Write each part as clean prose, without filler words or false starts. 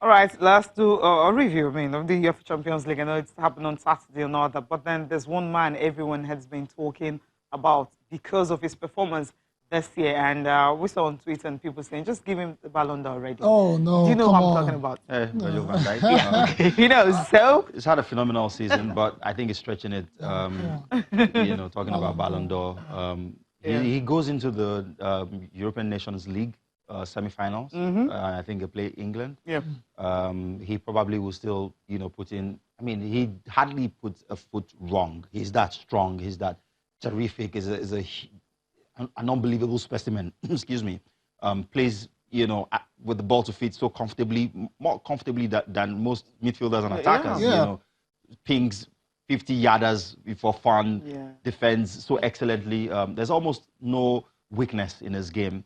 All right, let's do a review, of the UEFA Champions League. I know it's happened on Saturday and all that, but then there's one man everyone has been talking about because of his performance this year. And we saw on Twitter and people saying, just give him the Ballon d'Or already. Oh, no, do you know come who I'm on. talking about? Virgil van Dijk. Yeah. You know, so... He's had a phenomenal season, but I think he's stretching it, talking about Ballon d'Or. He goes into the European Nations League semi-finals. I think they play England. Yeah. He probably will still, put in... I mean, he hardly puts a foot wrong. He's that strong. He's that terrific. He's an unbelievable specimen. Excuse me. Plays, with the ball to feet so comfortably, more comfortably than most midfielders and attackers. Yeah. Pings 50-yarders for fun, defends so excellently. There's almost no weakness in his game.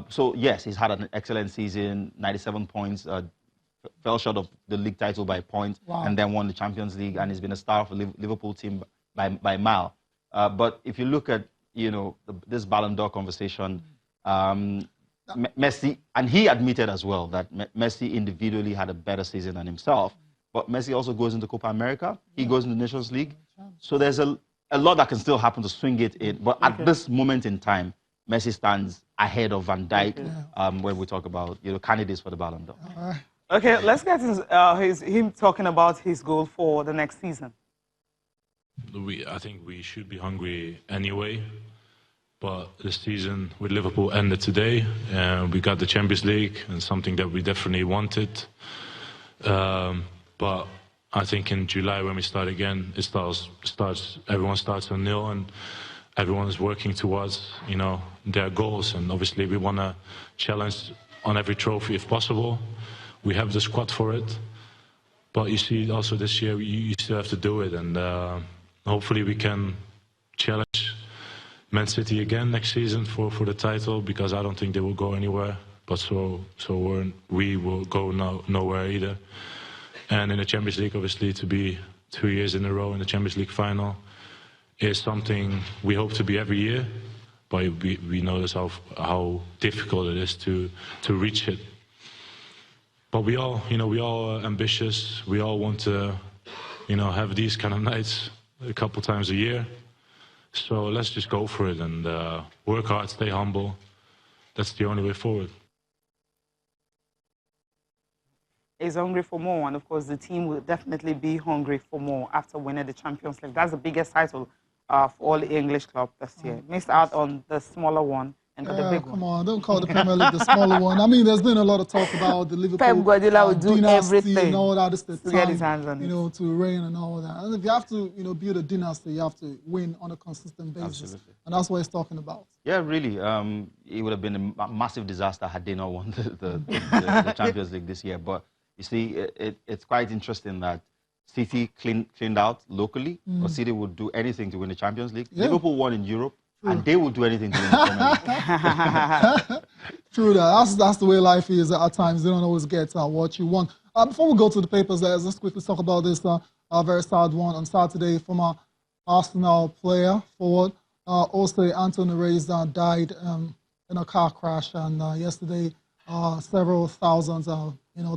So, yes, he's had an excellent season, 97 points, fell short of the league title by a point, and then won the Champions League, and he's been a star for the Liverpool team by mile. But if you look at, this Ballon d'Or conversation, Messi, and he admitted as well that Messi individually had a better season than himself, but Messi also goes into Copa America, he goes into the Nations League, so there's a lot that can still happen to swing it in, but at this moment in time, Messi stands ahead of Van Dijk when we talk about candidates for the Ballon d'Or. Okay, let's get him talking about his goal for the next season. I think we should be hungry anyway, but the season with Liverpool ended today, and we got the Champions League, and something that we definitely wanted. But I think in July when we start again, everyone starts on nil, and everyone is working towards their goals, and obviously we want to challenge on every trophy if possible. We have the squad for it, but you see also this year you still have to do it, and hopefully we can challenge Man City again next season for the title, because I don't think they will go anywhere, but so we will go nowhere either. And in the Champions League, obviously, to be 2 years in a row in the Champions League final is something we hope to be every year, but we notice how difficult it is to reach it. But we all are ambitious. We all want to, have these kind of nights a couple times a year. So let's just go for it and work hard, stay humble. That's the only way forward. Is hungry for more, and of course the team will definitely be hungry for more after winning the Champions League. That's the biggest title for all the English clubs this year. Missed out on the smaller one and got the big one. Come on, don't call the Premier League the smaller one. I mean, there's been a lot of talk about the Liverpool Pep Guardiola will do everything and all that. It's the time, to get his hands on it. to reign and all that. And if you have to, build a dynasty, you have to win on a consistent basis. Absolutely. And that's what he's talking about. Yeah, really. It would have been a massive disaster had they not won the Champions League this year. But you see, it's quite interesting that City cleaned out locally, but City would do anything to win the Champions League. Yeah. Liverpool won in Europe, and they would do anything to win the Premier League. True that. That's the way life is at times. They don't always get what you want. Before we go to the papers, let's quickly talk about this very sad one. On Saturday, former Arsenal player, forward, Anthony Reyes died in a car crash, and yesterday several thousands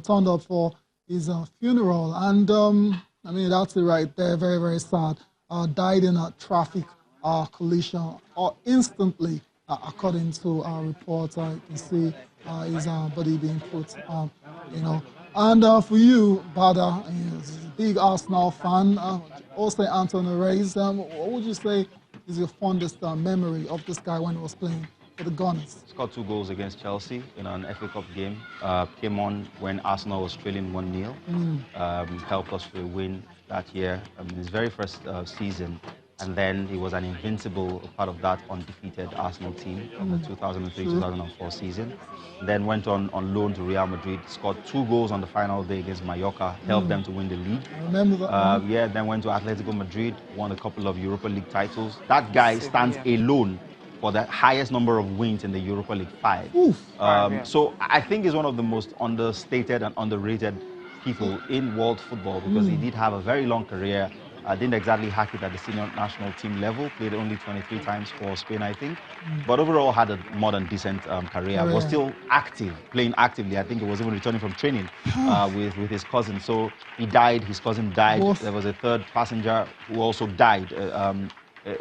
turned up for his funeral, and I mean, that's it right there. Very, very sad. Died in a traffic collision instantly, according to reports. You can see his body being put, And for you, Bada, a big Arsenal fan, also Anthony Reyes, what would you say is your fondest memory of this guy when he was playing for the Gunners? Scored 2 goals against Chelsea in an FA Cup game. Came on when Arsenal was trailing 1-0. Helped us to win that year. His very first season. And then he was an invincible part of that undefeated Arsenal team of the 2003-2004 season. Then went on loan to Real Madrid, scored 2 goals on the final day against Mallorca, helped them to win the league. I remember that. Yeah, then went to Atletico Madrid, won a couple of Europa League titles. That guy stands alone for the highest number of wins in the Europa League, 5. So I think he's one of the most understated and underrated people in world football, because he did have a very long career Didn't exactly hack it at the senior national team level. Played only 23 times for Spain, I think. But overall had a more than decent career. Was still active, playing actively. I think he was even returning from training with his cousin. So he died, his cousin died. There was a third passenger who also died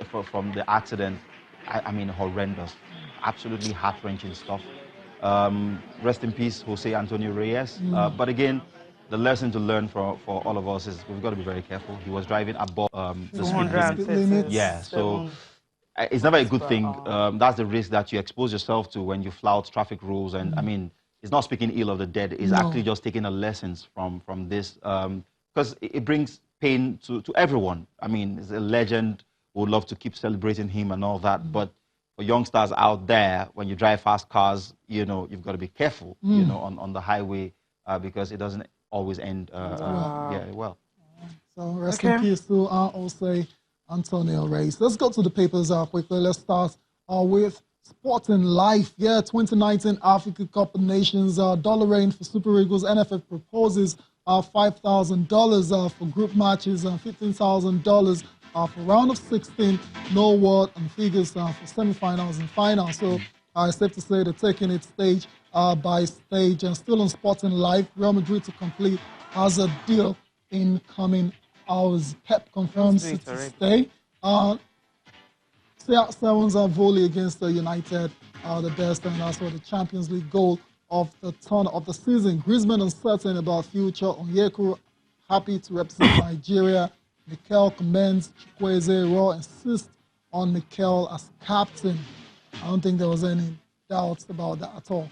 from the accident. I mean, horrendous. Absolutely heart-wrenching stuff. Rest in peace, Jose Antonio Reyes. But again, the lesson to learn for all of us is we've got to be very careful. He was driving above the speed limit. Yeah, so it's never a good thing. That's the risk that you expose yourself to when you flout traffic rules. And I mean, it's not speaking ill of the dead. It's actually just taking the lessons from this, because it brings pain to everyone. I mean, he's a legend. We would love to keep celebrating him and all that, but for youngsters out there, when you drive fast cars, you know, you've got to be careful, you know, on the highway, because it doesn't always end well. So rest in peace to Jose Antonio Reyes. Let's go to the papers quickly. Let's start with Sporting Life. Yeah, 2019 Africa Cup of Nations dollar rain for Super Eagles. NFF proposes $5,000 for group matches and $15,000 for round of 16. No word and figures for semi-finals and finals. So it's safe to say they're taking it stage by stage. And still on Sporting Life, Real Madrid to complete as a deal in coming hours. Pep confirms to stay. Sevens volley against the United, the best, and that's what the Champions League goal of the turn of the season. Griezmann uncertain about future. Onyekuru happy to represent Nigeria. Mikel commends Chukwueze. Raw insists on Mikel as captain. I don't think there was any doubts about that at all.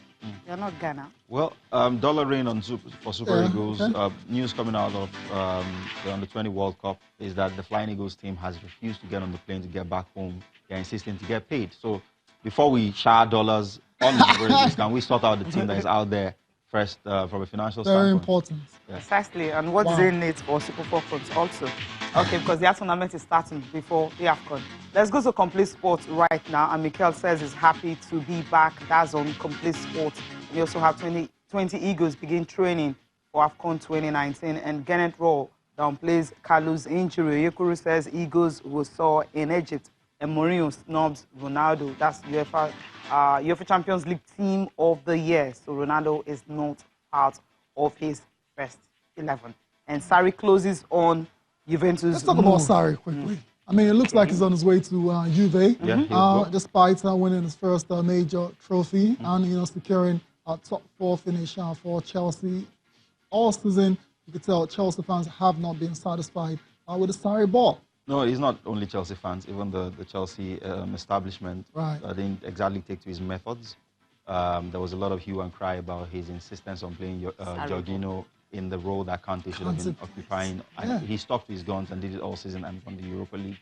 You're not Ghana. Well, dollar rain for Super Eagles. News coming out of the Under-20 World Cup is that the Flying Eagles team has refused to get on the plane to get back home. They're insisting to get paid. So before we shower dollars on the Super Eagles, can we sort out the team that is out there first from a financial standpoint? Very important. Yeah. Precisely. And what's in it for Super Falcons also? Okay, because the tournament is starting before the AFCON. Let's go to Complete Sports right now. And Mikel says he's happy to be back. That's on Complete Sports. We also have 20 Eagles begin training for AFCON 2019. And Gennett Raw downplays Kalu's injury. Yekuru says Eagles will soar in Egypt. And Mourinho snubs Ronaldo. That's UEFA Champions League Team of the Year. So Ronaldo is not part of his first 11. And Sarri closes on Juventus. Let's talk about Sarri quickly. I mean, it looks like he's on his way to Juve, despite winning his first major trophy and securing a top 4 finish for Chelsea. All season, you could tell Chelsea fans have not been satisfied with the Sarri ball. No, it's not only Chelsea fans. Even the Chelsea establishment didn't exactly take to his methods. There was a lot of hue and cry about his insistence on playing Jorginho in the role that Kante should have been occupying. And he stuck to his guns and did it all season and won the Europa League.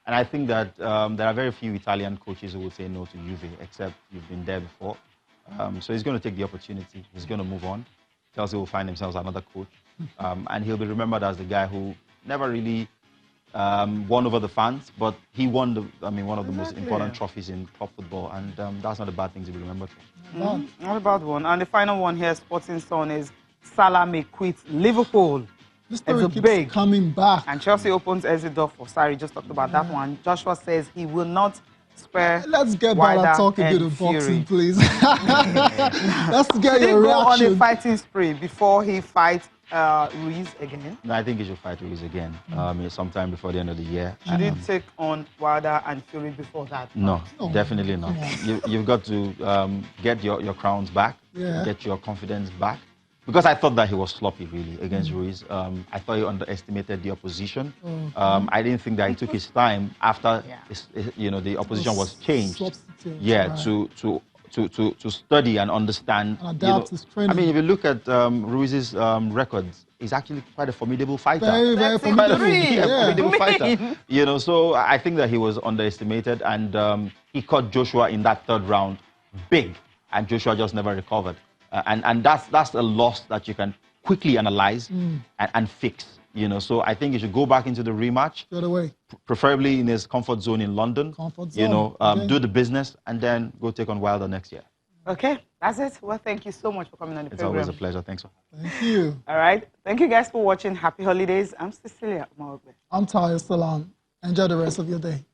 And I think that there are very few Italian coaches who would say no to Juve, except you've been there before. So he's going to take the opportunity. He's going to move on. Chelsea will find themselves another coach. And he'll be remembered as the guy who never really won over the fans, but he won one of the most important trophies in top football. And that's not a bad thing to be remembered for. Not a bad one. And the final one here, Sporting Sun, is Salah may quit Liverpool. This story keeps coming back. And Chelsea opens exit door for Sarri. Just talked about that one. Joshua says he will not spare. Let's get back and talk a bit of boxing, please. Let's get your reaction. Go on a fighting spree before he fights Reyes again. No, I think he should fight Reyes again sometime before the end of the year. Should he take on Wilder and Fury before that? No, definitely not. You've got to get your crowns back, get your confidence back. Because I thought that he was sloppy, really, against Reyes. I thought he underestimated the opposition. I didn't think that he took his time after the opposition was changed. To study and understand. And adapt his training. I mean, if you look at Ruiz's records, he's actually quite a formidable fighter. Very formidable. Formidable fighter. So I think that he was underestimated, and he caught Joshua in that third round big, and Joshua just never recovered. And that's a loss that you can quickly analyze and fix. So I think he should go back into the rematch. Straight away. Preferably in his comfort zone in London. Do the business and then go take on Wilder next year. Okay, that's it. Well, thank you so much for coming on the program. It's always a pleasure. Thanks for having me. Thank you. All right. Thank you guys for watching. Happy holidays. I'm Cecilia Maogbe. I'm Tayo Salam. Enjoy the rest of your day.